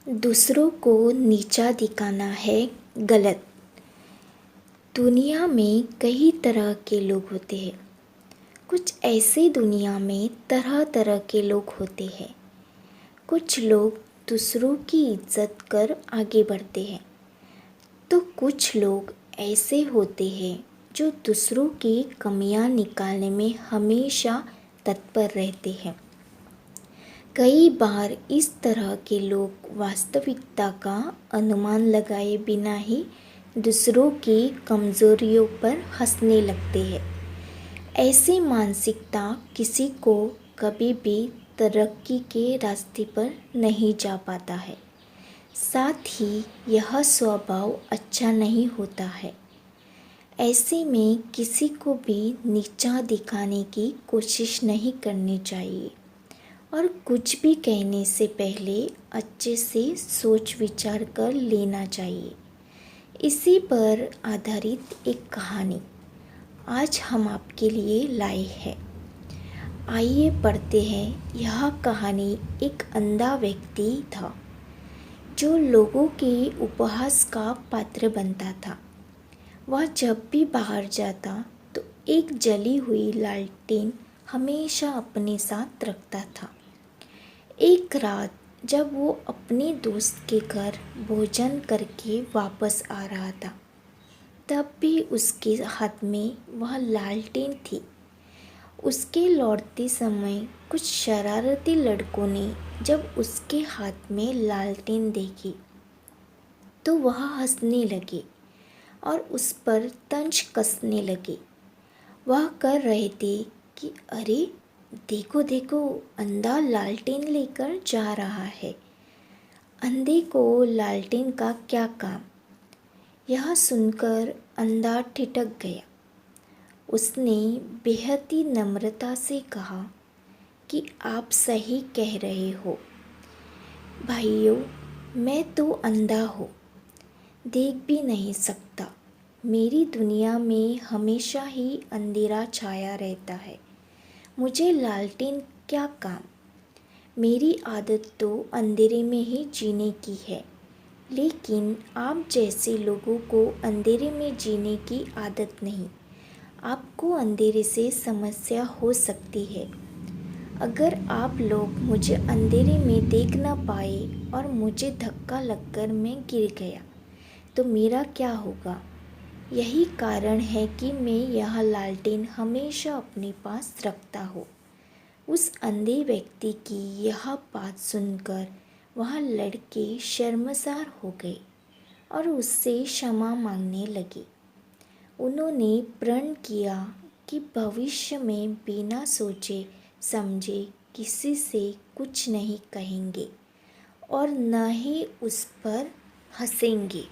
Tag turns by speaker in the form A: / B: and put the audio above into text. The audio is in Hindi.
A: दूसरों को नीचा दिखाना है गलत। दुनिया में कई तरह के लोग होते हैं। कुछ ऐसे दुनिया में तरह तरह के लोग होते हैं। कुछ लोग दूसरों की इज्जत कर आगे बढ़ते हैं, तो कुछ लोग ऐसे होते हैं जो दूसरों की कमियां निकालने में हमेशा तत्पर रहते हैं। कई बार इस तरह के लोग वास्तविकता का अनुमान लगाए बिना ही दूसरों की कमज़ोरियों पर हंसने लगते हैं। ऐसी मानसिकता किसी को कभी भी तरक्की के रास्ते पर नहीं जा पाता है। साथ ही यह स्वभाव अच्छा नहीं होता है। ऐसे में किसी को भी नीचा दिखाने की कोशिश नहीं करनी चाहिए और कुछ भी कहने से पहले अच्छे से सोच विचार कर लेना चाहिए। इसी पर आधारित एक कहानी आज हम आपके लिए लाए हैं। आइए पढ़ते हैं। यह कहानी एक अंधा व्यक्ति था जो लोगों के उपहास का पात्र बनता था। वह जब भी बाहर जाता तो एक जली हुई लालटेन हमेशा अपने साथ रखता था। एक रात जब वो अपने दोस्त के घर भोजन करके वापस आ रहा था, तब भी उसके हाथ में वह लालटेन थी। उसके लौटते समय कुछ शरारती लड़कों ने जब उसके हाथ में लालटेन देखी तो वह हंसने लगे और उस पर तंज कसने लगे। वह कर रहे थे कि अरे देखो देखो, अंधा लालटेन लेकर जा रहा है। अंधे को लालटेन का क्या काम। यह सुनकर अंधा ठिठक गया। उसने बेहद ही नम्रता से कहा कि आप सही कह रहे हो भाइयों, मैं तो अंधा हूँ, देख भी नहीं सकता। मेरी दुनिया में हमेशा ही अंधेरा छाया रहता है। मुझे लालटेन क्या काम। मेरी आदत तो अंधेरे में ही जीने की है, लेकिन आप जैसे लोगों को अंधेरे में जीने की आदत नहीं। आपको अंधेरे से समस्या हो सकती है। अगर आप लोग मुझे अंधेरे में देख ना पाए और मुझे धक्का लगकर मैं गिर गया तो मेरा क्या होगा। यही कारण है कि मैं यह लालटेन हमेशा अपने पास रखता हूँ। उस अंधे व्यक्ति की यह बात सुनकर वह लड़के शर्मसार हो गए और उससे क्षमा मांगने लगे। उन्होंने प्रण किया कि भविष्य में बिना सोचे समझे किसी से कुछ नहीं कहेंगे और न ही उस पर हंसेंगे।